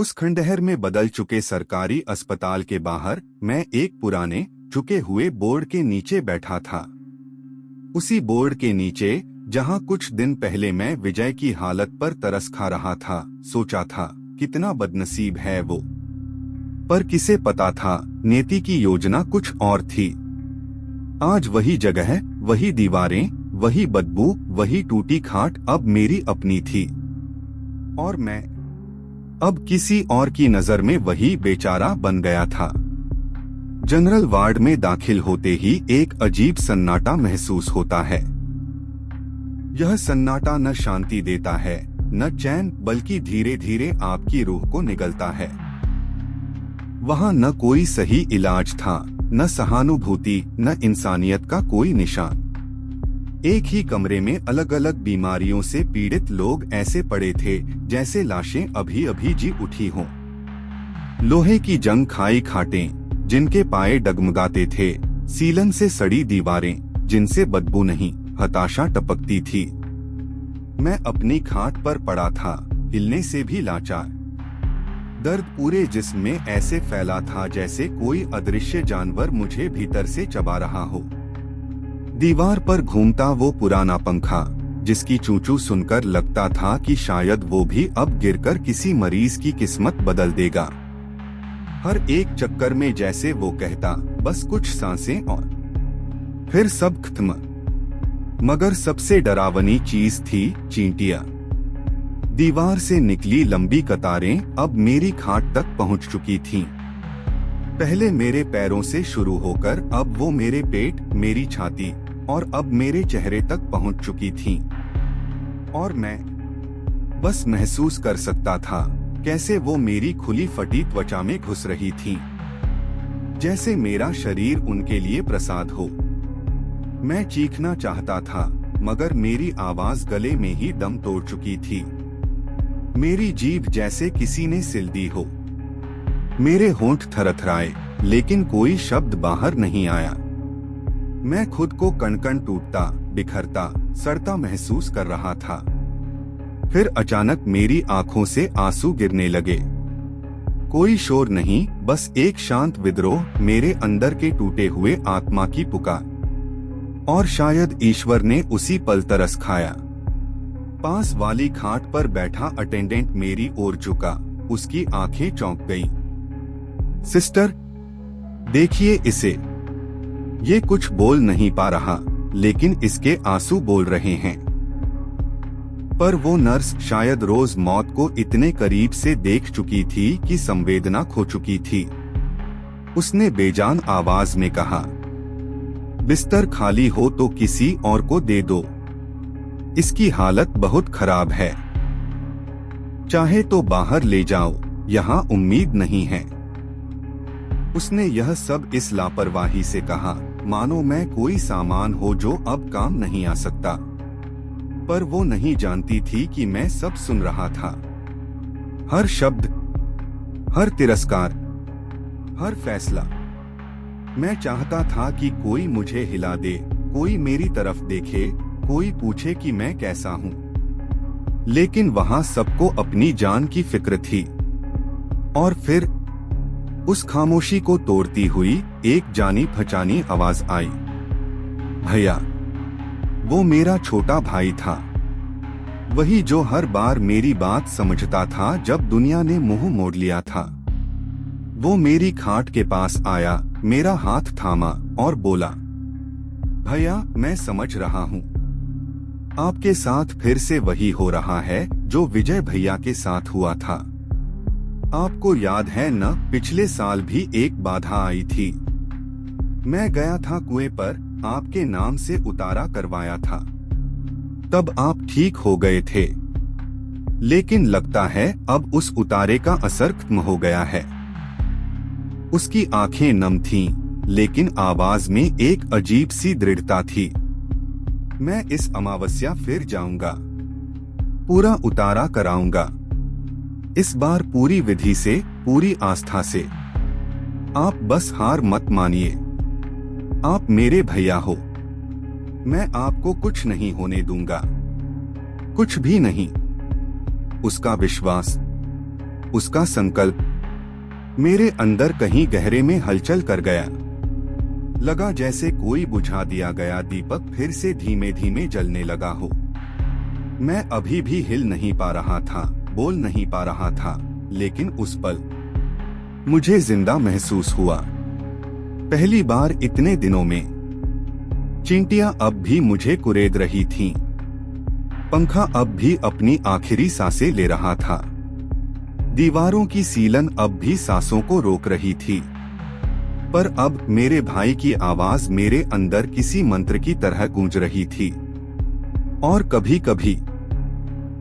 उस खंडहर में बदल चुके सरकारी अस्पताल के बाहर मैं एक पुराने झुके हुए बोर्ड के नीचे बैठा था। उसी बोर्ड के नीचे जहां कुछ दिन पहले मैं विजय की हालत पर तरस खा रहा था, सोचा था कितना बदनसीब है वो। पर किसे पता था नेति की योजना कुछ और थी। आज वही जगह, वही दीवारें, वही बदबू, वही टूटी खाट अब मेरी अपनी थी। और मैं अब किसी और की नजर में वही बेचारा बन गया था। जनरल वार्ड में दाखिल होते ही एक अजीब सन्नाटा महसूस होता है। यह सन्नाटा न शांति देता है, न चैन, बल्कि धीरे धीरे आपकी रूह को निगलता है। वहां न कोई सही इलाज था, न सहानुभूति, न इंसानियत का कोई निशान। एक ही कमरे में अलग अलग बीमारियों से पीड़ित लोग ऐसे पड़े थे जैसे लाशें अभी अभी जी उठी हों। लोहे की जंग खाई खाटें जिनके पाए डगमगाते थे, सीलन से सड़ी दीवारें जिनसे बदबू नहीं, हताशा टपकती थी। मैं अपनी खाट पर पड़ा था, हिलने से भी लाचार। दर्द पूरे जिस्म में ऐसे फैला था जैसे कोई अदृश्य जानवर मुझे भीतर से चबा रहा हो। दीवार पर घूमता वो पुराना पंखा, जिसकी चूंचू सुनकर लगता था कि शायद वो भी अब गिरकर किसी मरीज की किस्मत बदल देगा। हर एक चक्कर में जैसे वो कहता, बस कुछ सांसें और फिर सब खत्म। मगर सबसे डरावनी चीज थी चींटियां। दीवार से निकली लंबी कतारें अब मेरी खाट तक पहुंच चुकी थीं। पहले मेरे पैरों से शुरू होकर अब वो मेरे पेट, मेरी छाती और अब मेरे चेहरे तक पहुंच चुकी थीं। और मैं बस महसूस कर सकता था कैसे वो मेरी खुली फटी त्वचा में घुस रही थीं, जैसे मेरा शरीर उनके लिए प्रसाद हो। मैं चीखना चाहता था, मगर मेरी आवाज गले में ही दम तोड़ चुकी थी। मेरी जीभ जैसे किसी ने सिल दी हो। मेरे होंठ थरथराए, लेकिन कोई शब्द बाहर नहीं आया। मैं खुद को कण-कण टूटता, बिखरता, सड़ता महसूस कर रहा था। फिर अचानक मेरी आंखों से आंसू गिरने लगे। कोई शोर नहीं, बस एक शांत विद्रोह, मेरे अंदर के टूटे हुए आत्मा की पुकार। और शायद ईश्वर ने उसी पल तरस खाया। पास वाली खाट पर बैठा अटेंडेंट मेरी ओर झुका, उसकी आंखें चौंक गईं। सिस्टर, देखिए इसे। ये कुछ बोल नहीं पा रहा, लेकिन इसके आंसू बोल रहे हैं। पर वो नर्स शायद रोज मौत को इतने करीब से देख चुकी थी कि संवेदना खो चुकी थी। उसने बेजान आवाज में कहा, बिस्तर खाली हो तो किसी और को दे दो। इसकी हालत बहुत खराब है। चाहे तो बाहर ले जाओ, यहाँ उम्मीद नहीं है। उसने यह सब इस लापरवाही से कहा, मानो मैं कोई सामान हो जो अब काम नहीं आ सकता। पर वो नहीं जानती थी कि मैं सब सुन रहा था। हर शब्द, हर तिरस्कार, हर फैसला। मैं चाहता था कि कोई मुझे हिला दे, कोई मेरी तरफ देखे, कोई पूछे कि मैं कैसा हूँ। लेकिन वहाँ सबको अपनी जान की फिक्र थी। और फिर उस खामोशी को तोड़ती हुई एक जानी पहचानी आवाज आई, भैया। वो मेरा छोटा भाई था, वही जो हर बार मेरी बात समझता था जब दुनिया ने मुंह मोड़ लिया था। वो मेरी खाट के पास आया, मेरा हाथ थामा और बोला, भैया, मैं समझ रहा हूँ। आपके साथ फिर से वही हो रहा है जो विजय भैया के साथ हुआ था। आपको याद है न, पिछले साल भी एक बाधा आई थी। मैं गया था कुएं पर, आपके नाम से उतारा करवाया था। तब आप ठीक हो गए थे। लेकिन लगता है अब उस उतारे का असर खत्म हो गया है। उसकी आंखें नम थीं, लेकिन आवाज में एक अजीब सी दृढ़ता थी। मैं इस अमावस्या फिर जाऊंगा, पूरा उतारा कराऊंगा। इस बार पूरी विधि से, पूरी आस्था से। आप बस हार मत मानिए। आप मेरे भैया हो। मैं आपको कुछ नहीं होने दूंगा, कुछ भी नहीं। उसका विश्वास, उसका संकल्प मेरे अंदर कहीं गहरे में हलचल कर गया। लगा जैसे कोई बुझा दिया गया दीपक फिर से धीमे धीमे जलने लगा हो। मैं अभी भी हिल नहीं पा रहा था, बोल नहीं पा रहा था, लेकिन उस पल मुझे जिंदा महसूस हुआ। पहली बार इतने दिनों में। चींटियां अब भी मुझे कुरेद रही थीं। पंखा अब भी अपनी आखिरी सांसें ले रहा था। दीवारों की सीलन अब भी सांसों को रोक रही थी। पर अब मेरे भाई की आवाज मेरे अंदर किसी मंत्र की तरह गूंज रही थी। और कभी कभी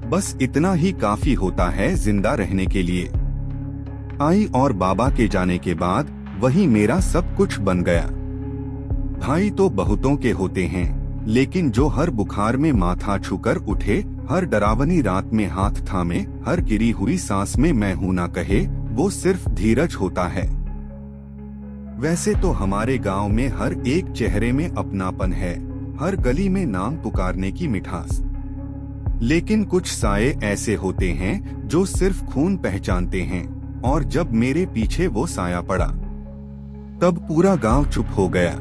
बस इतना ही काफी होता है जिंदा रहने के लिए। आई और बाबा के जाने के बाद वही मेरा सब कुछ बन गया। भाई तो बहुतों के होते हैं, लेकिन जो हर बुखार में माथा छूकर उठे, हर डरावनी रात में हाथ थामे, हर गिरी हुई सांस में मैं हूं ना कहे, वो सिर्फ धीरज होता है। वैसे तो हमारे गांव में हर एक चेहरे में अपनापन है, हर गली में नाम पुकारने की मिठास। लेकिन कुछ साये ऐसे होते हैं जो सिर्फ खून पहचानते हैं, और जब मेरे पीछे वो साया पड़ा तब पूरा गांव चुप हो गया।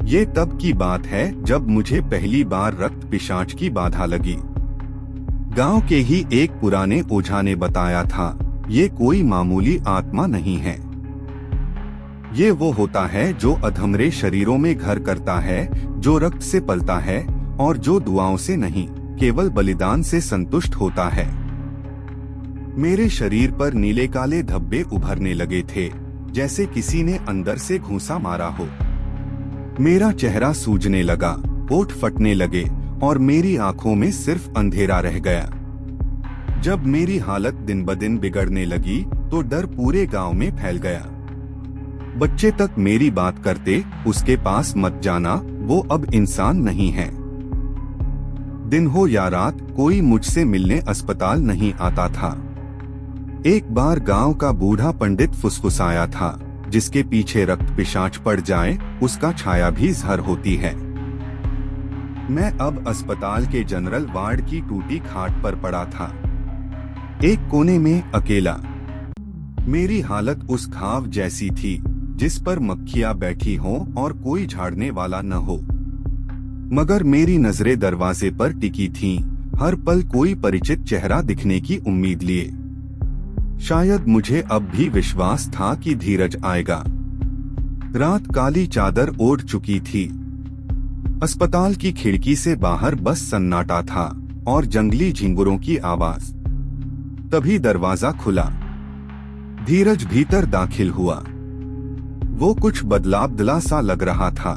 ये तब की बात है जब मुझे पहली बार रक्त पिशाच की बाधा लगी। गांव के ही एक पुराने ओझा ने बताया था, ये कोई मामूली आत्मा नहीं है। ये वो होता है जो अधमरे शरीरों में घर करता है, जो रक्त से पलता है और जो दुआओं से नहीं, केवल बलिदान से संतुष्ट होता है। मेरे शरीर पर नीले काले धब्बे उभरने लगे थे, जैसे किसी ने अंदर से घूंसा मारा हो। मेरा चेहरा सूजने लगा, होठ फटने लगे और मेरी आंखों में सिर्फ अंधेरा रह गया। जब मेरी हालत दिन ब दिन बिगड़ने लगी तो डर पूरे गांव में फैल गया। बच्चे तक मेरी बात करते, उसके पास मत जाना, वो अब इंसान नहीं है। दिन हो या रात कोई मुझसे मिलने अस्पताल नहीं आता था। एक बार गांव का बूढ़ा पंडित फुसफुसाया था, जिसके पीछे रक्त पिशाच पड़ जाए उसका छाया भी जहर होती है। मैं अब अस्पताल के जनरल वार्ड की टूटी खाट पर पड़ा था, एक कोने में अकेला। मेरी हालत उस घाव जैसी थी जिस पर मक्खियां बैठी हों और कोई झाड़ने वाला न हो। मगर मेरी नजरें दरवाजे पर टिकी थीं, हर पल कोई परिचित चेहरा दिखने की उम्मीद लिए। शायद मुझे अब भी विश्वास था कि धीरज आएगा। रात काली चादर ओढ़ चुकी थी। अस्पताल की खिड़की से बाहर बस सन्नाटा था और जंगली झिंगुरों की आवाज। तभी दरवाजा खुला। धीरज भीतर दाखिल हुआ। वो कुछ बदलाव सा लग रहा था।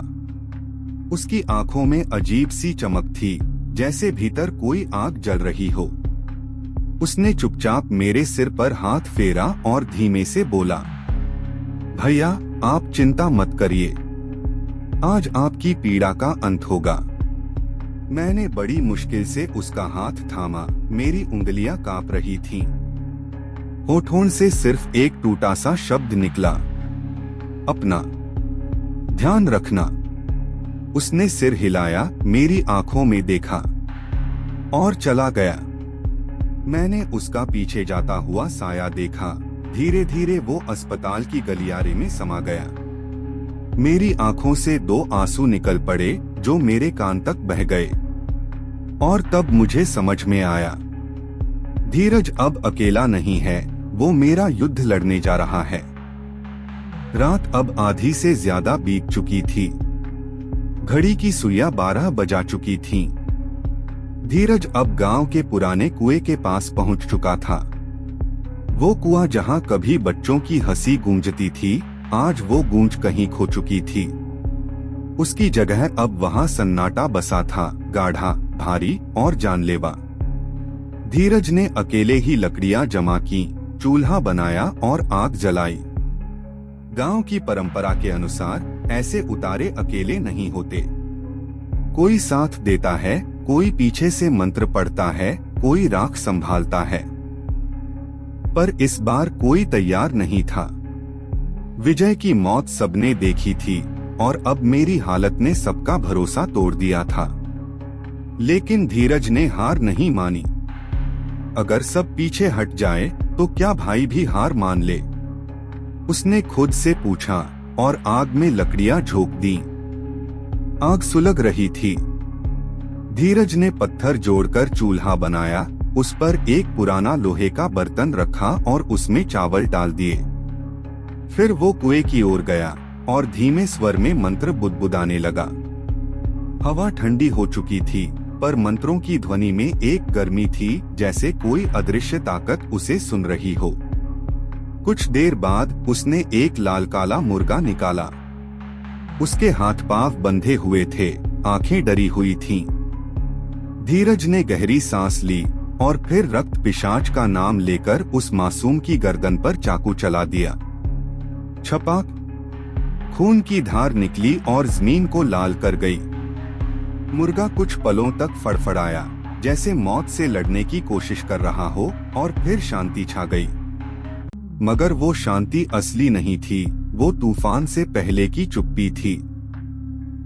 उसकी आंखों में अजीब सी चमक थी, जैसे भीतर कोई आग जल रही हो। उसने चुपचाप मेरे सिर पर हाथ फेरा और धीमे से बोला, भैया आप चिंता मत करिए, आज आपकी पीड़ा का अंत होगा। मैंने बड़ी मुश्किल से उसका हाथ थामा, मेरी उंगलियां कांप रही थीं। होठों से सिर्फ एक टूटा सा शब्द निकला, अपना ध्यान रखना। उसने सिर हिलाया, मेरी आंखों में देखा और चला गया। मैंने उसका पीछे जाता हुआ साया देखा। धीरे धीरे वो अस्पताल की गलियारे में समा गया। मेरी आंखों से 2 आंसू निकल पड़े जो मेरे कान तक बह गए। और तब मुझे समझ में आया, धीरज अब अकेला नहीं है, वो मेरा युद्ध लड़ने जा रहा है। रात अब आधी से ज्यादा बीत चुकी थी। घड़ी की सुइयां 12 बजा चुकी थीं। धीरज अब गांव के पुराने कुएं के पास पहुंच चुका था। वो कुआं जहां कभी बच्चों की हंसी गूंजती थी, आज वो गूंज कहीं खो चुकी थी। उसकी जगह अब वहां सन्नाटा बसा था, गाढ़ा, भारी और जानलेवा। धीरज ने अकेले ही लकड़ियां जमा की, चूल्हा बनाया और आग जलाई। गांव की परंपरा के अनुसार ऐसे उतारे अकेले नहीं होते। कोई साथ देता है, कोई पीछे से मंत्र पढ़ता है, कोई राख संभालता है। पर इस बार कोई तैयार नहीं था। विजय की मौत सबने देखी थी और अब मेरी हालत ने सबका भरोसा तोड़ दिया था। लेकिन धीरज ने हार नहीं मानी। अगर सब पीछे हट जाए तो क्या भाई भी हार मान ले? उसने खुद से पूछा और आग में लकड़ियां झोंक दी। आग सुलग रही थी। धीरज ने पत्थर जोड़कर चूल्हा बनाया, उस पर एक पुराना लोहे का बर्तन रखा और उसमें चावल डाल दिए। फिर वो कुएं की ओर गया और धीमे स्वर में मंत्र बुदबुदाने लगा। हवा ठंडी हो चुकी थी, पर मंत्रों की ध्वनि में एक गर्मी थी, जैसे कोई अदृश्य ताकत उसे सुन रही हो। कुछ देर बाद उसने एक लाल काला मुर्गा निकाला। उसके हाथ पांव बंधे हुए थे, आंखें डरी हुई थीं। धीरज ने गहरी सांस ली और फिर रक्त पिशाच का नाम लेकर उस मासूम की गर्दन पर चाकू चला दिया। छपाक, खून की धार निकली और जमीन को लाल कर गई। मुर्गा कुछ पलों तक फड़फड़ाया, जैसे मौत से लड़ने की कोशिश कर रहा हो, और फिर शांति छा गई। मगर वो शांति असली नहीं थी, वो तूफान से पहले की चुप्पी थी।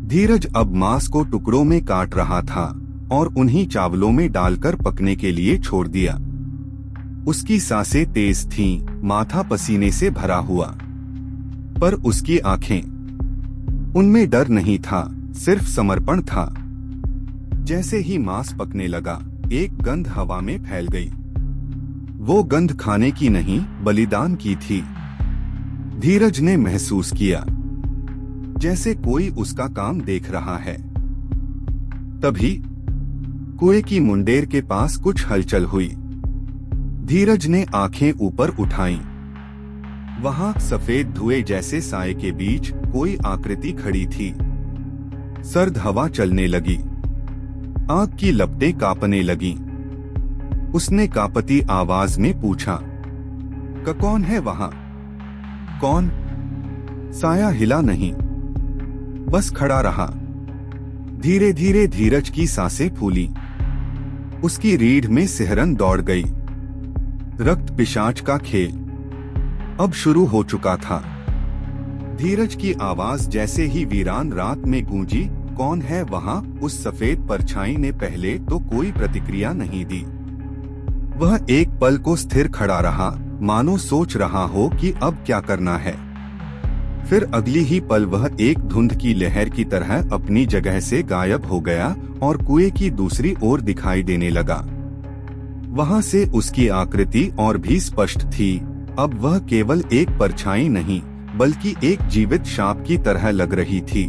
धीरज अब मांस को टुकड़ों में काट रहा था और उन्हीं चावलों में डालकर पकने के लिए छोड़ दिया। उसकी सांसें तेज थीं, माथा पसीने से भरा हुआ, पर उसकी आंखें, उनमें डर नहीं था, सिर्फ समर्पण था। जैसे ही मांस पकने लगा, एक गंध हवा में फैल गई। वो गंध खाने की नहीं, बलिदान की थी। धीरज ने महसूस किया जैसे कोई उसका काम देख रहा है। तभी कुएं की मुंडेर के पास कुछ हलचल हुई। धीरज ने आंखें ऊपर उठाईं। वहां सफेद धुएं जैसे साए के बीच कोई आकृति खड़ी थी। सर्द हवा चलने लगी, आग की लपटें कांपने लगीं। उसने कांपती आवाज में पूछा, कौन है वहां? कौन? साया हिला नहीं, बस खड़ा रहा। धीरे धीरे धीरज की सांसें फूली। उसकी रीढ़ में सिहरन दौड़ गई। रक्त पिशाच का खेल अब शुरू हो चुका था। धीरज की आवाज जैसे ही वीरान रात में गूंजी, कौन है वहां? उस सफेद परछाई ने पहले तो कोई प्रतिक्रिया नहीं दी। वह एक पल को स्थिर खड़ा रहा, मानो सोच रहा हो कि अब क्या करना है। फिर अगली ही पल वह एक धुंध की लहर की तरह अपनी जगह से गायब हो गया और कुएं की दूसरी ओर दिखाई देने लगा। वहां से उसकी आकृति और भी स्पष्ट थी। अब वह केवल एक परछाई नहीं, बल्कि एक जीवित सांप की तरह लग रही थी।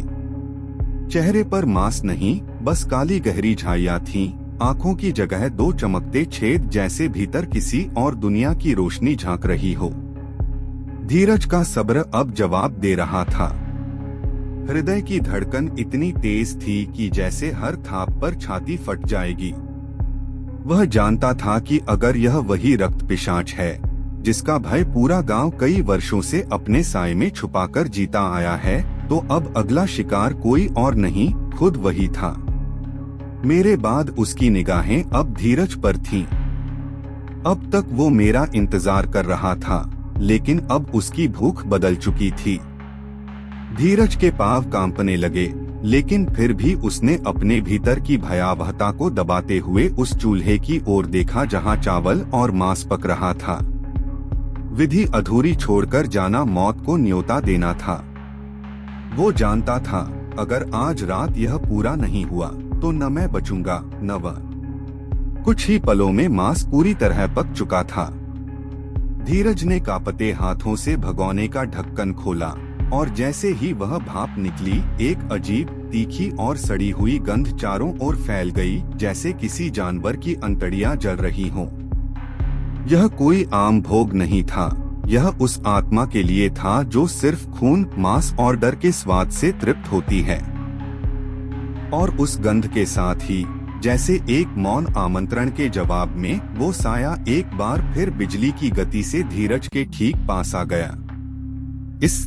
चेहरे पर मांस नहीं, बस काली गहरी झाइयां थीं। आंखों की जगह दो चमकते छेद, जैसे भीतर किसी और दुनिया की रोशनी झांक रही हो। धीरज का सब्र अब जवाब दे रहा था। हृदय की धड़कन इतनी तेज थी कि जैसे हर थाप पर छाती फट जाएगी। वह जानता था कि अगर यह वही रक्त पिशाच है जिसका भय पूरा गांव कई वर्षों से अपने साए में छुपाकर जीता आया है, तो अब अगला शिकार कोई और नहीं, खुद वही था। मेरे बाद उसकी निगाहें अब धीरज पर थीं। अब तक वो मेरा इंतजार कर रहा था, लेकिन अब उसकी भूख बदल चुकी थी। धीरज के पांव कांपने लगे, लेकिन फिर भी उसने अपने भीतर की भयावहता को दबाते हुए उस चूल्हे की ओर देखा जहां चावल और मांस पक रहा था। विधि अधूरी छोड़कर जाना मौत को न्योता देना था। वो जानता था, अगर आज रात यह पूरा नहीं हुआ तो न मैं बचूंगा न वह। कुछ ही पलों में मांस पूरी तरह पक चुका था। धीरज ने कांपते हाथों से भगोने का ढक्कन खोला और जैसे ही वह भाप निकली, एक अजीब, तीखी और सड़ी हुई गंध चारों ओर फैल गई, जैसे किसी जानवर की अंतड़ियां जल रही हों। यह कोई आम भोग नहीं था, यह उस आत्मा के लिए था जो सिर्फ खून, मांस और डर के स्वाद से तृप्त होती है। और उस गंध के साथ ही, जैसे एक मौन आमंत्रण के जवाब में, वो साया एक बार फिर बिजली की गति से धीरज के ठीक पास आ गया। इस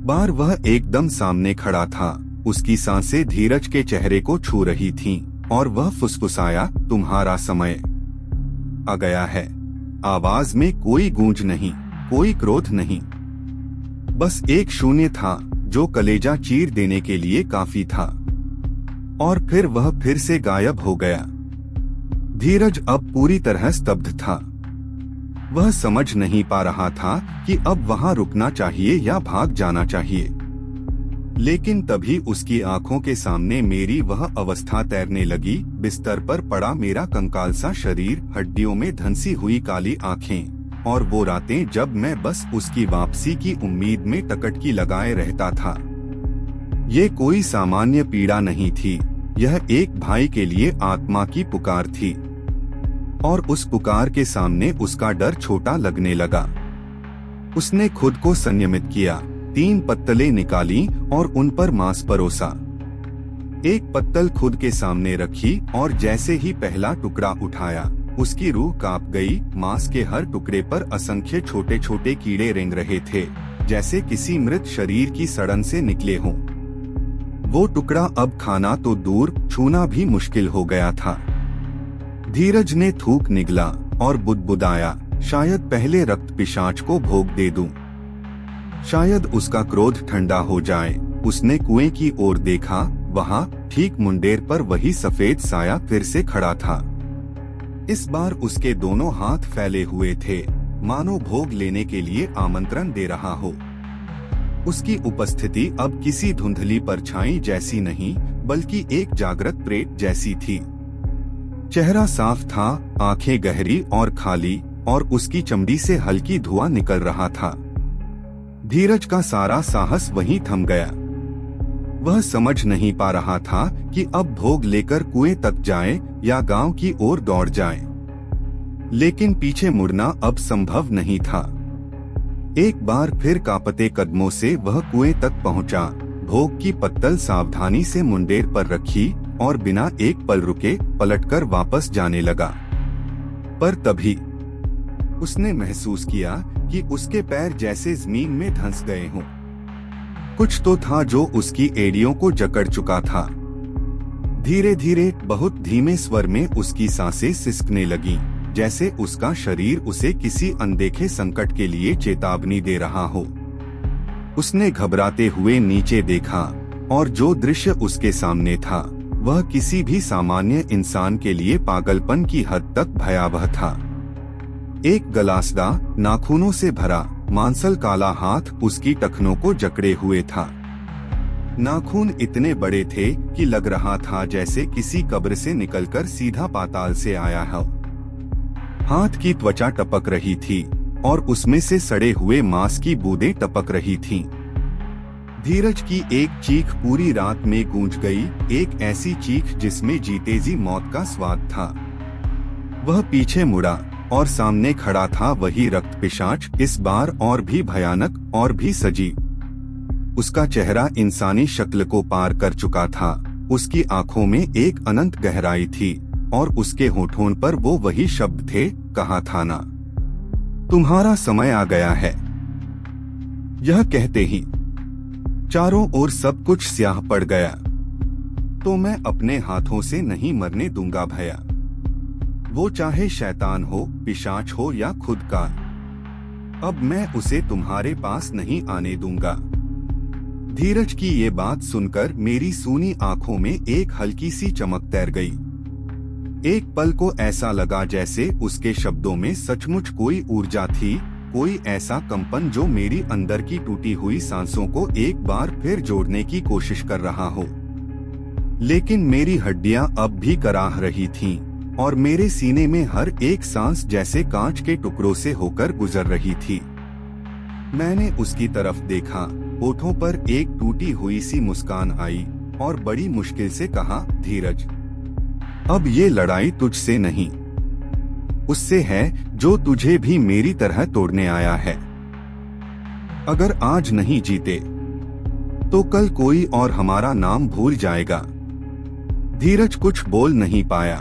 बार वह एकदम सामने खड़ा था। उसकी सांसें धीरज के चेहरे को छू रही थीं और वह फुसफुसाया, तुम्हारा समय आ गया है। आवाज में कोई गूंज नहीं, कोई क्रोध नहीं, बस एक शून्य था जो कलेजा चीर देने के लिए काफी था। और फिर वह फिर से गायब हो गया। धीरज अब पूरी तरह स्तब्ध था। वह समझ नहीं पा रहा था कि अब वहां रुकना चाहिए या भाग जाना चाहिए। लेकिन तभी उसकी आंखों के सामने मेरी वह अवस्था तैरने लगी, बिस्तर पर पड़ा मेरा कंकाल सा शरीर, हड्डियों में धंसी हुई काली आंखें, और वो रातें जब मैं बस उसकी वापसी की उम्मीद में टकटकी लगाए रहता था। ये कोई सामान्य पीड़ा नहीं थी, यह एक भाई के लिए आत्मा की पुकार थी, और उस पुकार के सामने उसका डर छोटा लगने लगा। उसने खुद को संयमित किया, 3 पत्तलें निकाली और उन पर मांस परोसा। एक पत्तल खुद के सामने रखी और जैसे ही पहला टुकड़ा उठाया, उसकी रूह कांप गई। मांस के हर टुकड़े पर असंख्य छोटे छोटे कीड़े रेंग रहे थे, जैसे किसी मृत शरीर की सड़न से निकले हों। वो टुकड़ा अब खाना तो दूर, छूना भी मुश्किल हो गया था। धीरज ने थूक निगला और बुदबुदाया, शायद पहले रक्त पिशाच को भोग दे दूं, शायद उसका क्रोध ठंडा हो जाए। उसने कुएं की ओर देखा, वहां ठीक मुंडेर पर वही सफेद साया फिर से खड़ा था। इस बार उसके दोनों हाथ फैले हुए थे, मानो भोग लेने के लिए आमंत्रण दे रहा हो। उसकी उपस्थिति अब किसी धुंधली परछाई जैसी नहीं, बल्कि एक जागृत प्रेत जैसी थी। चेहरा साफ था, आंखें गहरी और खाली, और उसकी चमड़ी से हल्की धुआं निकल रहा था। धीरज का सारा साहस वहीं थम गया। वह समझ नहीं पा रहा था कि अब भोग लेकर कुएं तक जाए या गांव की ओर दौड़ जाए। लेकिन पीछे मुड़ना अब संभव नहीं था। एक बार फिर कांपते कदमों से वह कुएं तक पहुंचा, भोग की पत्तल सावधानी से मुंडेर पर रखी और बिना एक पल रुके पलटकर वापस जाने लगा। पर तभी उसने महसूस किया कि उसके पैर जैसे जमीन में धंस गए हों। कुछ तो था जो उसकी एड़ियों को जकड़ चुका था। धीरे धीरे, बहुत धीमे स्वर में उसकी सांसें सिसकने लगीं, जैसे उसका शरीर उसे किसी अनदेखे संकट के लिए चेतावनी दे रहा हो। उसने घबराते हुए नीचे देखा, और जो दृश्य उसके सामने था, वह किसी भी सामान्य इंसान के लिए पागलपन की हद तक भयावह था। एक गलासदा, नाखूनों से भरा, मांसल काला हाथ उसकी टखनों को जकड़े हुए था। नाखून इतने बड़े थे कि लग रहा था जैसे किसी कब्र से निकलकर सीधा पाताल से आया हो। हाथ की त्वचा टपक रही थी और उसमें से सड़े हुए मांस की बूंदें टपक रही थीं। धीरज की एक चीख पूरी रात में गूंज गई, एक ऐसी चीख जिसमें जीते जी मौत का स्वाद था। वह पीछे मुड़ा और सामने खड़ा था वही रक्त पिशाच, इस बार और भी भयानक और भी सजीव। उसका चेहरा इंसानी शक्ल को पार कर चुका था, उसकी आंखों में एक अनंत गहराई थी, और उसके होठों पर वो वही शब्द थे, कहा था ना, तुम्हारा समय आ गया है। यह कहते ही चारों ओर सब कुछ स्याह पड़ गया। तो मैं अपने हाथों से नहीं मरने दूंगा भैया, वो चाहे शैतान हो, पिशाच हो या खुद का। अब मैं उसे तुम्हारे पास नहीं आने दूंगा। धीरज की ये बात सुनकर मेरी सूनी आंखों में एक हल्की सी चमक तैर गई। एक पल को ऐसा लगा जैसे उसके शब्दों में सचमुच कोई ऊर्जा थी, कोई ऐसा कंपन जो मेरी अंदर की टूटी हुई सांसों को एक बार फिर जोड़ने की कोशिश कर रहा हो। लेकिन मेरी हड्डियां अब भी कराह रही थीं, और मेरे सीने में हर एक सांस जैसे कांच के टुकड़ों से होकर गुजर रही थी। मैंने उसकी तरफ देखा, होठों पर एक टूटी हुई सी मुस्कान आई, और बड़ी मुश्किल से कहा, धीरज, अब ये लड़ाई तुझसे नहीं, उससे है जो तुझे भी मेरी तरह तोड़ने आया है। अगर आज नहीं जीते तो कल कोई और हमारा नाम भूल जाएगा। धीरज कुछ बोल नहीं पाया।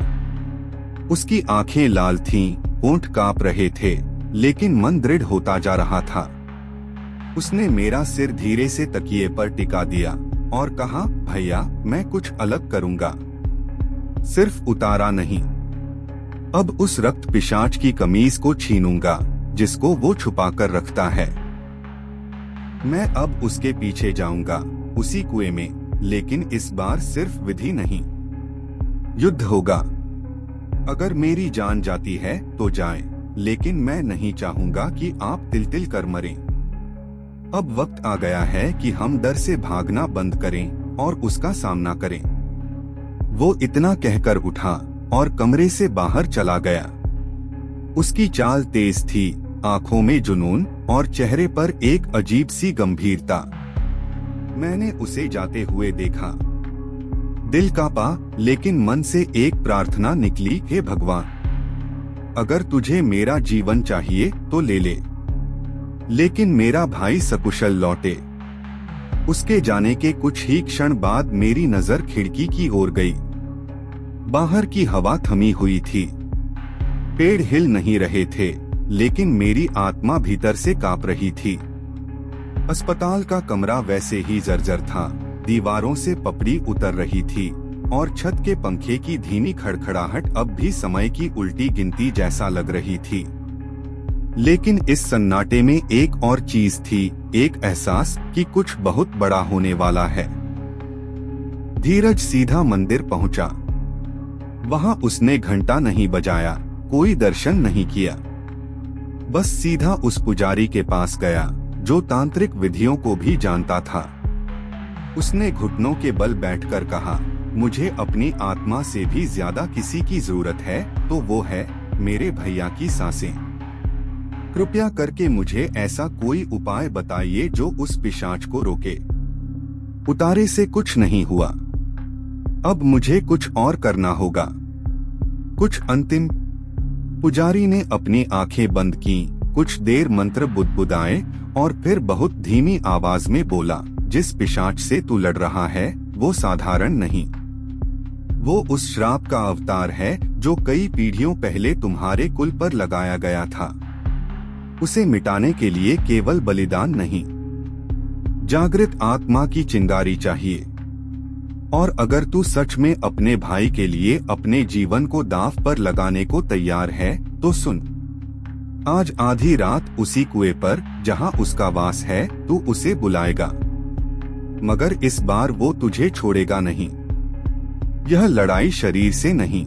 उसकी आंखें लाल थीं, होंठ कांप रहे थे, लेकिन मन दृढ़ होता जा रहा था। उसने मेरा सिर धीरे से तकिए पर टिका दिया और कहा, भैया, मैं कुछ अलग करूंगा, सिर्फ उतारा नहीं। अब उस रक्त पिशाच की कमीज को छीनूंगा जिसको वो छुपा कर रखता है। मैं अब उसके पीछे जाऊंगा, उसी कुएं में, लेकिन इस बार सिर्फ विधि नहीं, युद्ध होगा। अगर मेरी जान जाती है तो जाए, लेकिन मैं नहीं चाहूंगा कि आप तिल-तिल कर मरें। अब वक्त आ गया है कि हम डर से भागना बंद करें और उसका सामना करें। वो इतना कहकर उठा और कमरे से बाहर चला गया। उसकी चाल तेज थी, आंखों में जुनून और चेहरे पर एक अजीब सी गंभीरता। मैंने उसे जाते हुए देखा। दिल कांपा, लेकिन मन से एक प्रार्थना निकली, हे भगवान, अगर तुझे मेरा जीवन चाहिए तो ले ले, लेकिन मेरा भाई सकुशल लौटे। उसके जाने के कुछ ही क्षण बाद मेरी नजर खिड़की की ओर गई। बाहर की हवा थमी हुई थी, पेड़ हिल नहीं रहे थे, लेकिन मेरी आत्मा भीतर से कांप रही थी। अस्पताल का कमरा वैसे ही जर्जर था, दीवारों से पपड़ी उतर रही थी और छत के पंखे की धीमी खड़खड़ाहट अब भी समय की उल्टी गिनती जैसा लग रही थी। लेकिन इस सन्नाटे में एक और चीज थी, एक एहसास कि कुछ बहुत बड़ा होने वाला है। धीरज सीधा मंदिर पहुंचा। वहां उसने घंटा नहीं बजाया, कोई दर्शन नहीं किया, बस सीधा उस पुजारी के पास गया जो तांत्रिक विधियों को भी जानता था। उसने घुटनों के बल बैठकर कहा, मुझे अपनी आत्मा से भी ज्यादा किसी की जरूरत है, तो वो है मेरे भैया की सांसें। कृपया करके मुझे ऐसा कोई उपाय बताइए जो उस पिशाच को रोके। उतारे से कुछ नहीं हुआ। अब मुझे कुछ और करना होगा, कुछ अंतिम। पुजारी ने अपनी आंखें बंद की, कुछ देर मंत्र बुदबुदाए और फिर बहुत धीमी आवाज में बोला, जिस पिशाच से तू लड़ रहा है वो साधारण नहीं, वो उस श्राप का अवतार है जो कई पीढ़ियों पहले तुम्हारे कुल पर लगाया गया था। उसे मिटाने के लिए केवल बलिदान नहीं, जागृत आत्मा की चिंगारी चाहिए। और अगर तू सच में अपने भाई के लिए अपने जीवन को दांव पर लगाने को तैयार है तो सुन, आज आधी रात उसी कुएं पर जहां उसका वास है तू उसे बुलाएगा, मगर इस बार वो तुझे छोड़ेगा नहीं। यह लड़ाई शरीर से नहीं,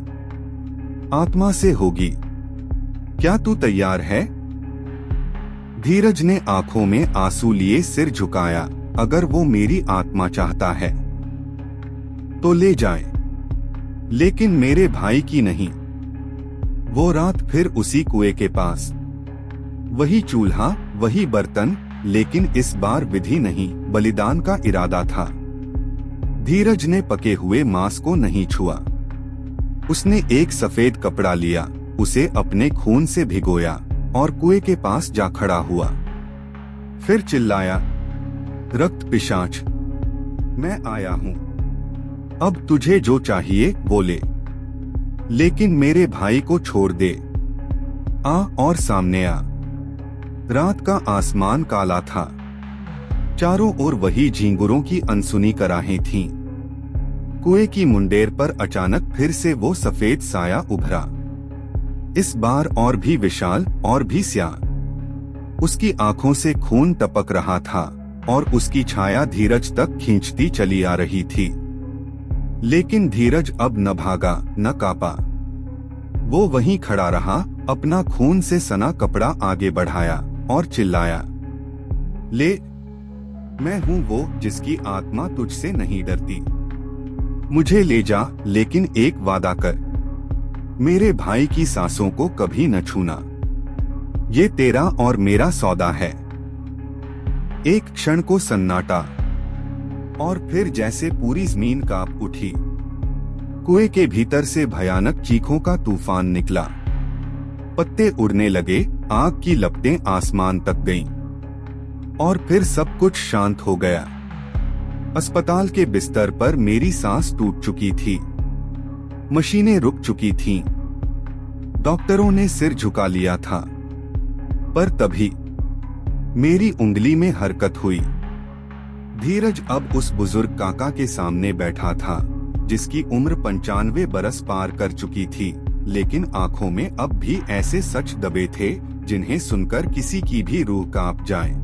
आत्मा से होगी। क्या तू तैयार है? धीरज ने आंखों में आंसू लिए सिर झुकाया। अगर वो मेरी आत्मा चाहता है तो ले जाए, लेकिन मेरे भाई की नहीं। वो रात फिर उसी कुएं के पास, वही चूल्हा, वही बर्तन, लेकिन इस बार विधि नहीं, बलिदान का इरादा था। धीरज ने पके हुए मांस को नहीं छुआ। उसने एक सफेद कपड़ा लिया, उसे अपने खून से भिगोया और कुएं के पास जा खड़ा हुआ। फिर चिल्लाया, रक्त पिशाच, मैं आया हूं, अब तुझे जो चाहिए वो ले, लेकिन मेरे भाई को छोड़ दे। आ और सामने आ। रात का आसमान काला था, चारों ओर वही झींगुरों की अनसुनी कराहें थीं। कुएं की मुंडेर पर अचानक फिर से वो सफेद साया उभरा, इस बार और भी विशाल और भी स्याह। उसकी आंखों से खून टपक रहा था और उसकी छाया धीरज तक खींचती चली आ रही थी। लेकिन धीरज अब न भागा न कांपा। वो वहीं खड़ा रहा, अपना खून से सना कपड़ा आगे बढ़ाया और चिल्लाया, ले, मैं हूं वो जिसकी आत्मा तुझसे नहीं डरती। मुझे ले जा, लेकिन एक वादा कर, मेरे भाई की सांसों को कभी न छूना। ये तेरा और मेरा सौदा है। एक क्षण को सन्नाटा, और फिर जैसे पूरी जमीन कांप उठी। कुएं के भीतर से भयानक चीखों का तूफान निकला। पत्ते उड़ने लगे, आग की लपटें आसमान तक गईं, और फिर सब कुछ शांत हो गया। अस्पताल के बिस्तर पर मेरी सांस टूट चुकी थी, मशीनें रुक चुकी थीं, डॉक्टरों ने सिर झुका लिया था। पर तभी मेरी उंगली में हरकत हुई। धीरज अब उस बुजुर्ग काका के सामने बैठा था, जिसकी उम्र 95 बरस पार कर चुकी थी, लेकिन आंखों में अब भी ऐसे सच दबे थे जिन्हें सुनकर किसी की भी रूह कांप जाए।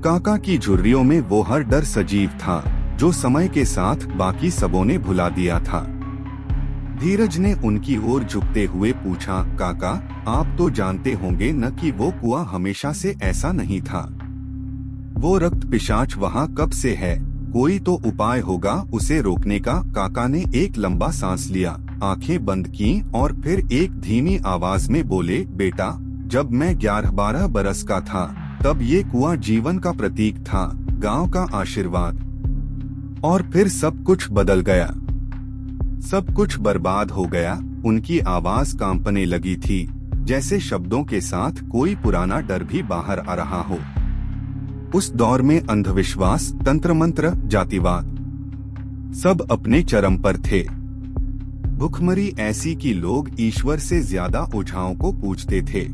काका की झुर्रियों में वो हर डर सजीव था जो समय के साथ बाकी सबों ने भुला दिया था। धीरज ने उनकी ओर झुकते हुए पूछा, काका, आप तो जानते होंगे न कि वो कुआं हमेशा से ऐसा नहीं था। वो रक्त पिशाच वहाँ कब से है? कोई तो उपाय होगा उसे रोकने का। काका ने एक लंबा सांस लिया, आंखें बंद की और फिर एक धीमी आवाज में बोले, बेटा, जब मैं 11-12 बरस का था तब ये कुआं जीवन का प्रतीक था, गांव का आशीर्वाद। और फिर सब कुछ बदल गया, सब कुछ बर्बाद हो गया। उनकी आवाज कांपने लगी थी, जैसे शब्दों के साथ कोई पुराना डर भी बाहर आ रहा हो। उस दौर में अंधविश्वास, तंत्र मंत्र, जातिवाद सब अपने चरम पर थे। भुखमरी ऐसी कि लोग ईश्वर से ज्यादा ओझाओं को पूजते थे।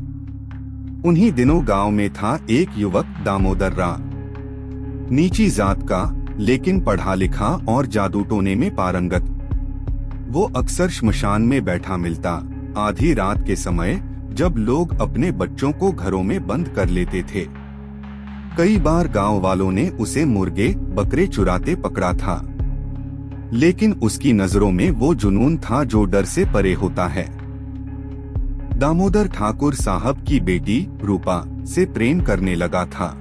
उन्हीं दिनों गांव में था एक युवक, दामोदर राव, नीची जात का, लेकिन पढ़ा लिखा और जादू टोने में पारंगत। वो अक्सर श्मशान में बैठा मिलता, आधी रात के समय, जब लोग अपने बच्चों को घरों में बंद कर लेते थे। कई बार गांव वालों ने उसे मुर्गे बकरे चुराते पकड़ा था, लेकिन उसकी नजरों में वो जुनून था जो डर से परे होता है। दामोदर ठाकुर साहब की बेटी रूपा से प्रेम करने लगा था।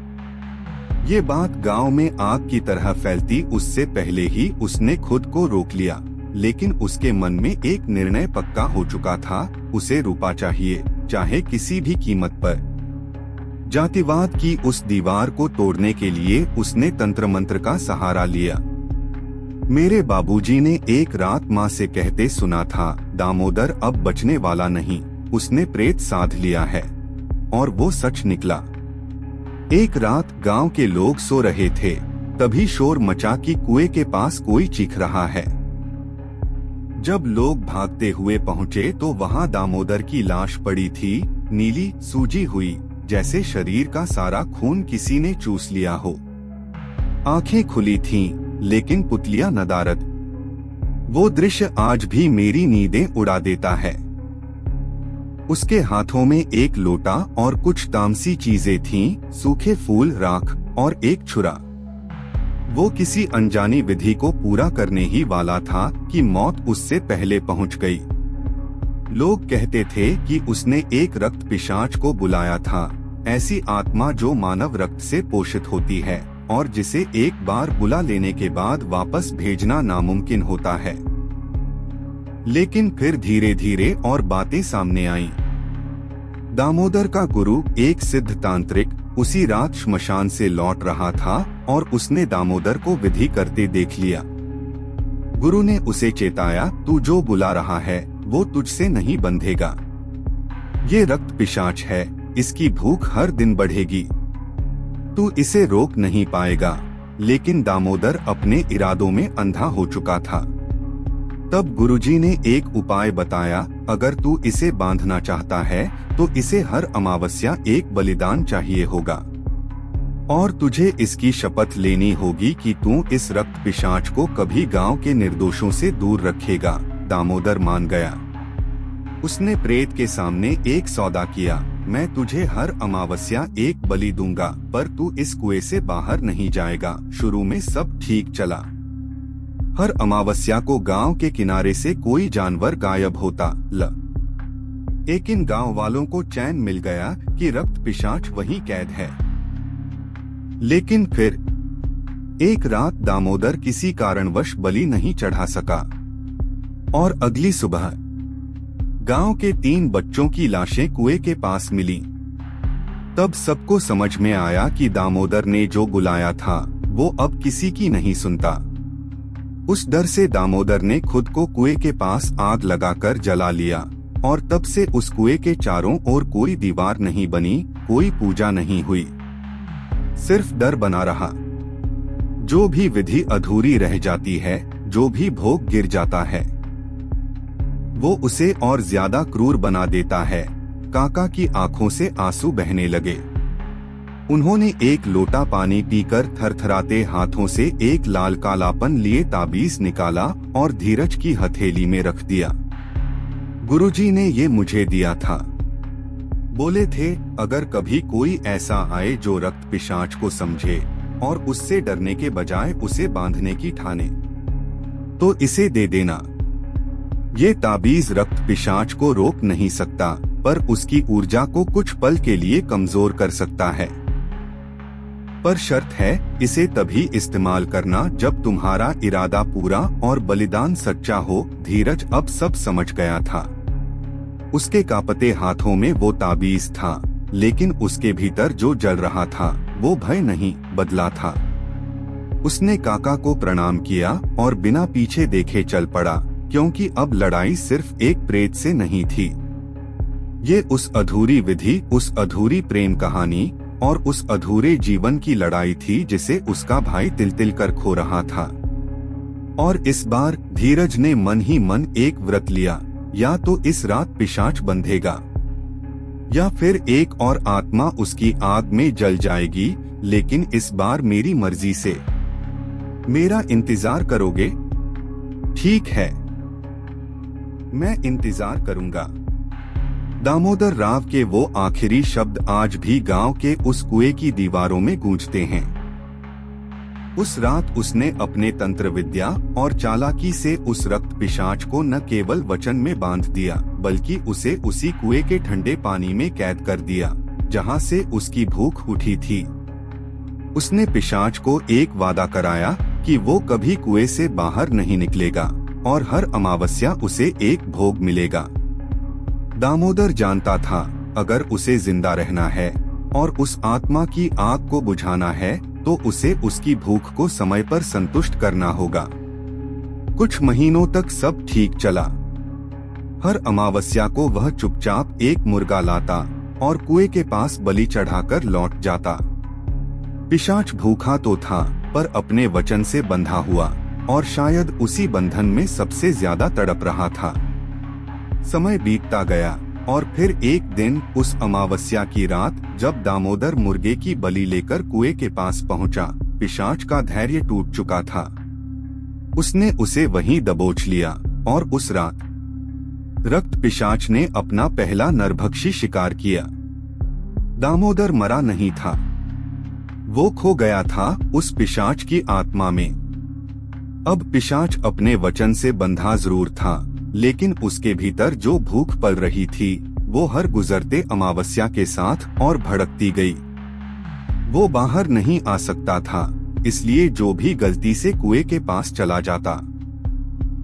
ये बात गांव में आग की तरह फैलती उससे पहले ही उसने खुद को रोक लिया, लेकिन उसके मन में एक निर्णय पक्का हो चुका था, उसे रूपा चाहिए, चाहे किसी भी कीमत पर। जातिवाद की उस दीवार को तोड़ने के लिए उसने तंत्र मंत्र का सहारा लिया। मेरे बाबूजी ने एक रात माँ से कहते सुना था, दामोदर अब बचने वाला नहीं, उसने प्रेत साध लिया है। और वो सच निकला। एक रात गांव के लोग सो रहे थे, तभी शोर मचा कि कुएं के पास कोई चीख रहा है। जब लोग भागते हुए पहुँचे तो वहाँ दामोदर की लाश पड़ी थी, नीली, सूजी हुई, जैसे शरीर का सारा खून किसी ने चूस लिया हो। आंखें खुली थीं, लेकिन पुतलियां नदारद। वो दृश्य आज भी मेरी नींदें उड़ा देता है। उसके हाथों में एक लोटा और कुछ तामसी चीजें थीं, सूखे फूल, राख और एक छुरा। वो किसी अनजानी विधि को पूरा करने ही वाला था कि मौत उससे पहले पहुंच गई। लोग कहते थे कि उसने एक रक्त पिशाच को बुलाया था, ऐसी आत्मा जो मानव रक्त से पोषित होती है और जिसे एक बार बुला लेने के बाद वापस भेजना नामुमकिन होता है। लेकिन फिर धीरे धीरे और बातें सामने आईं। दामोदर का गुरु, एक सिद्ध तांत्रिक, उसी रात श्मशान से लौट रहा था और उसने दामोदर को विधि करते देख लिया। गुरु ने उसे चेताया, तू जो बुला रहा है वो तुझसे नहीं बंधेगा। ये रक्त पिशाच है, इसकी भूख हर दिन बढ़ेगी, तू इसे रोक नहीं पाएगा। लेकिन दामोदर अपने इरादों में अंधा हो चुका था। तब गुरुजी ने एक उपाय बताया, अगर तू इसे बांधना चाहता है तो इसे हर अमावस्या एक बलिदान चाहिए होगा और तुझे इसकी शपथ लेनी होगी कि तू इस रक्त पिशाच को कभी गांव के निर्दोषों से दूर रखेगा। दामोदर मान गया। उसने प्रेत के सामने एक सौदा किया, मैं तुझे हर अमावस्या एक बलि दूंगा, पर तू इस कुएं से बाहर नहीं जाएगा। शुरू में सब ठीक चला। हर अमावस्या को गांव के किनारे से कोई जानवर गायब होता, लेकिन गांव वालों को चैन मिल गया कि रक्त पिशाच वहीं कैद है। लेकिन फिर एक रात दामोदर किसी कारणवश बलि नहीं चढ़ा सका और अगली सुबह गांव के 3 बच्चों की लाशें कुएं के पास मिली। तब सबको समझ में आया कि दामोदर ने जो बुलाया था वो अब किसी की नहीं सुनता। उस डर से दामोदर ने खुद को कुएं के पास आग लगाकर जला लिया और तब से उस कुएं के चारों ओर कोई दीवार नहीं बनी, कोई पूजा नहीं हुई, सिर्फ डर बना रहा। जो भी विधि अधूरी रह जाती है, जो भी भोग गिर जाता है, वो उसे और ज्यादा क्रूर बना देता है। काका की आंखों से आंसू बहने लगे। उन्होंने एक लोटा पानी पीकर थरथराते हाथों से एक लाल कालापन लिए ताबीज निकाला और धीरज की हथेली में रख दिया। गुरुजी ने ये मुझे दिया था। बोले थे, अगर कभी कोई ऐसा आए जो रक्त पिशाच को समझे और उससे डरने के बजाय उसे बांधने की ठाने, तो इसे दे देना। ये ताबीज रक्त पिशाच को रोक नहीं सकता, पर उसकी ऊर्जा को कुछ पल के लिए कमजोर कर सकता है। पर शर्त है, इसे तभी इस्तेमाल करना जब तुम्हारा इरादा पूरा और बलिदान सच्चा हो। धीरज अब सब समझ गया था। उसके कांपते हाथों में वो ताबीज था, लेकिन उसके भीतर जो जल रहा था वो भय नहीं, बदला था। उसने काका को प्रणाम किया और बिना पीछे देखे चल पड़ा, क्योंकि अब लड़ाई सिर्फ एक प्रेत से नहीं थी। ये उस अधूरी विधि, उस अधूरी प्रेम कहानी और उस अधूरे जीवन की लड़ाई थी जिसे उसका भाई तिल तिल कर खो रहा था। और इस बार धीरज ने मन ही मन एक व्रत लिया, या तो इस रात पिशाच बंधेगा या फिर एक और आत्मा उसकी आग में जल जाएगी, लेकिन इस बार मेरी मर्जी से। मेरा इंतजार करोगे? ठीक है, मैं इंतजार करूंगा। दामोदर राव के वो आखिरी शब्द आज भी गांव के उस कुएं की दीवारों में गूंजते हैं। उस रात उसने अपने तंत्र विद्या और चालाकी से उस रक्त पिशाच को न केवल वचन में बांध दिया, बल्कि उसे उसी कुएं के ठंडे पानी में कैद कर दिया जहां से उसकी भूख उठी थी। उसने पिशाच को एक वादा कराया कि वो कभी कुएं से बाहर नहीं निकलेगा और हर अमावस्या उसे एक भोग मिलेगा। दामोदर जानता था, अगर उसे जिंदा रहना है और उस आत्मा की आग को बुझाना है तो उसे उसकी भूख को समय पर संतुष्ट करना होगा। कुछ महीनों तक सब ठीक चला। हर अमावस्या को वह चुपचाप एक मुर्गा लाता और कुएं के पास बलि चढ़ाकर लौट जाता। पिशाच भूखा तो था, पर अपने वचन से बंधा हुआ और शायद उसी बंधन में सबसे ज्यादा तड़प रहा था। समय बीतता गया और फिर एक दिन उस अमावस्या की रात जब दामोदर मुर्गे की बलि लेकर कुएं के पास पहुंचा, पिशाच का धैर्य टूट चुका था। उसने उसे वहीं दबोच लिया और उस रात रक्त पिशाच ने अपना पहला नरभक्षी शिकार किया। दामोदर मरा नहीं था, वो खो गया था उस पिशाच की आत्मा में। अब पिशाच अपने वचन से बंधा जरूर था, लेकिन उसके भीतर जो भूख पल रही थी वो हर गुजरते अमावस्या के साथ और भड़कती गई। वो बाहर नहीं आ सकता था, इसलिए जो भी गलती से कुएं के पास चला जाता,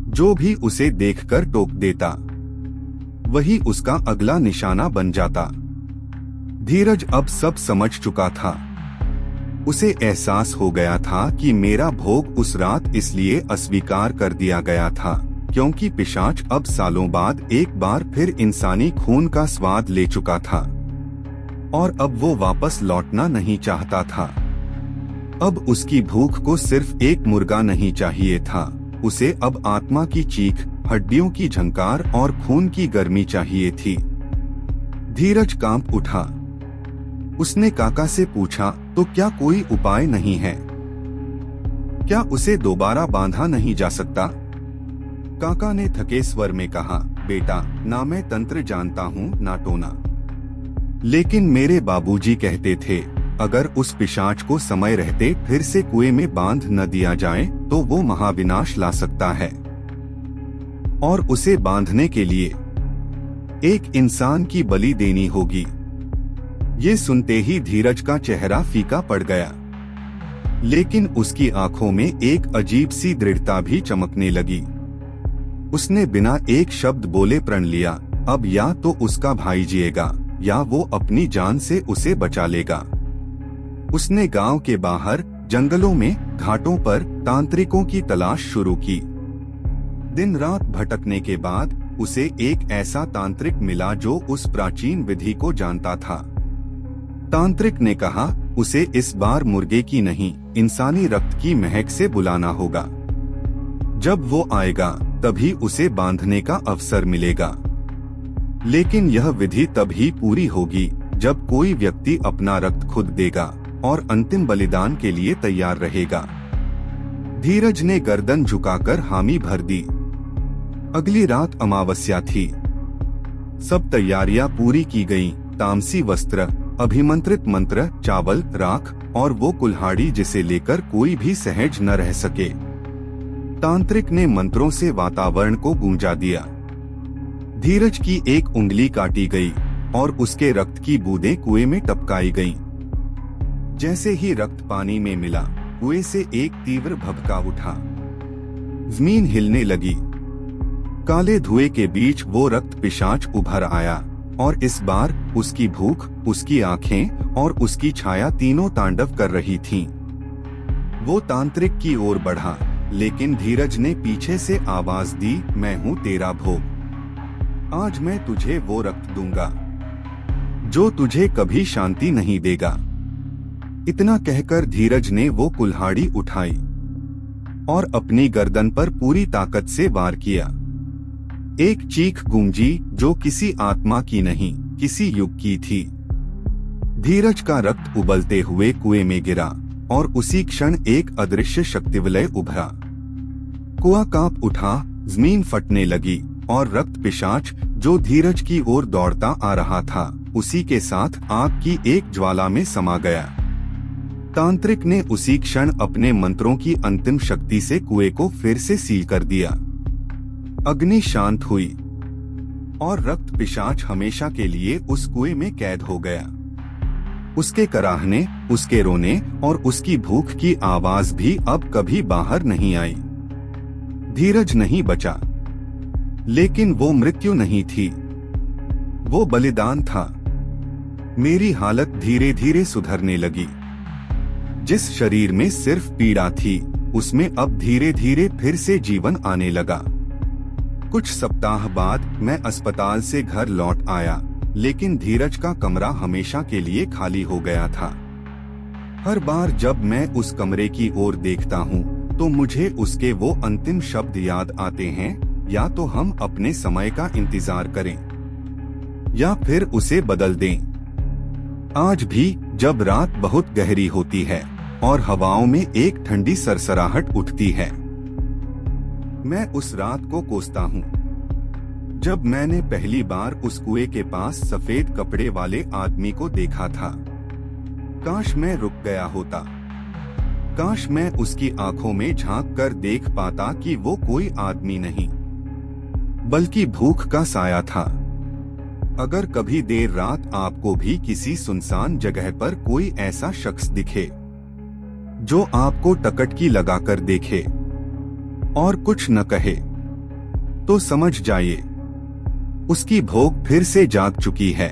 जो भी उसे देखकर टोक देता, वही उसका अगला निशाना बन जाता। धीरज अब सब समझ चुका था। उसे एहसास हो गया था कि मेरा भोग उस रात इसलिए अस्वीकार कर दिया गया था क्योंकि पिशाच अब सालों बाद एक बार फिर इंसानी खून का स्वाद ले चुका था और अब वो वापस लौटना नहीं चाहता था। अब उसकी भूख को सिर्फ एक मुर्गा नहीं चाहिए था, उसे अब आत्मा की चीख, हड्डियों की झंकार और खून की गर्मी चाहिए थी। धीरज कांप उठा। उसने काका से पूछा, तो क्या कोई उपाय नहीं है? क्या उसे दोबारा बांधा नहीं जा सकता? काका ने थके स्वर में कहा, बेटा, ना मैं तंत्र जानता हूँ ना टोना, लेकिन मेरे बाबूजी कहते थे अगर उस पिशाच को समय रहते फिर से कुएं में बांध न दिया जाए तो वो महाविनाश ला सकता है, और उसे बांधने के लिए एक इंसान की बलि देनी होगी। ये सुनते ही धीरज का चेहरा फीका पड़ गया, लेकिन उसकी आंखों में एक अजीब सी दृढ़ता भी चमकने लगी। उसने बिना एक शब्द बोले प्रण लिया, अब या तो उसका भाई जिएगा या वो अपनी जान से उसे बचा लेगा। उसने गांव के बाहर, जंगलों में, घाटों पर तांत्रिकों की तलाश शुरू की। दिन रात भटकने के बाद उसे एक ऐसा तांत्रिक मिला जो उस प्राचीन विधि को जानता था। तांत्रिक ने कहा, उसे इस बार मुर्गे की नहीं, इंसानी रक्त की महक से बुलाना होगा। जब वो आएगा तभी उसे बांधने का अवसर मिलेगा, लेकिन यह विधि तभी पूरी होगी जब कोई व्यक्ति अपना रक्त खुद देगा और अंतिम बलिदान के लिए तैयार रहेगा। धीरज ने गर्दन झुकाकर हामी भर दी। अगली रात अमावस्या थी। सब तैयारियां पूरी की गईं, तामसी वस्त्र, अभिमंत्रित मंत्र, चावल, राख और वो कुल्हाड़ी जिसे लेकर कोई भी सहज न रह सके। तांत्रिक ने मंत्रों से वातावरण को गूंजा दिया। धीरज की एक उंगली काटी गई और उसके रक्त की बूंदें कुएं में टपकाई गईं। जैसे ही रक्त पानी में मिला, कुएं से एक तीव्र भभका उठा। जमीन हिलने लगी। काले धुएं के बीच वो रक्त पिशाच उभर आया और इस बार उसकी भूख, उसकी आंखें और उसकी छाया तीनों तांडव कर रही थीं। वो तांत्रिक की ओर बढ़ा, लेकिन धीरज ने पीछे से आवाज दी, मैं हूँ तेरा भोग। आज मैं तुझे वो रक्त दूंगा जो तुझे कभी शांति नहीं देगा। इतना कहकर धीरज ने वो कुल्हाड़ी उठाई और अपनी गर्दन पर पूरी ताकत से वार किया। एक चीख गूंजी जो किसी आत्मा की नहीं, किसी युग की थी। धीरज का रक्त उबलते हुए कुएं में गिरा और उसी क्षण एक अदृश्य शक्तिवलय उभरा। कुआं कांप उठा, जमीन फटने लगी और रक्त पिशाच जो धीरज की ओर दौड़ता आ रहा था, उसी के साथ आग की एक ज्वाला में समा गया। तांत्रिक ने उसी क्षण अपने मंत्रों की अंतिम शक्ति से कुएं को फिर से सील कर दिया। अग्नि शांत हुई और रक्त पिशाच हमेशा के लिए उस कुएं में कैद हो गया। उसके कराहने, उसके रोने और उसकी भूख की आवाज भी अब कभी बाहर नहीं आई। धीरज नहीं बचा, लेकिन वो मृत्यु नहीं थी, वो बलिदान था। मेरी हालत धीरे धीरे सुधरने लगी। जिस शरीर में सिर्फ पीड़ा थी, उसमें अब धीरे धीरे फिर से जीवन आने लगा। कुछ सप्ताह बाद मैं अस्पताल से घर लौट आया, लेकिन धीरज का कमरा हमेशा के लिए खाली हो गया था। हर बार जब मैं उस कमरे की ओर देखता हूँ, तो मुझे उसके वो अंतिम शब्द याद आते हैं, या तो हम अपने समय का इंतजार करें या फिर उसे बदल दें। आज भी जब रात बहुत गहरी होती है और हवाओं में एक ठंडी सरसराहट उठती है, मैं उस रात को कोसता हूँ जब मैंने पहली बार उस कुएं के पास सफेद कपड़े वाले आदमी को देखा था। काश मैं रुक गया होता, काश मैं उसकी आंखों में झांक कर देख पाता कि वो कोई आदमी नहीं, बल्कि भूख का साया था। अगर कभी देर रात आपको भी किसी सुनसान जगह पर कोई ऐसा शख्स दिखे जो आपको टकटकी लगाकर देखे और कुछ न कहे, तो समझ जाइए उसकी भोग फिर से जाग चुकी है।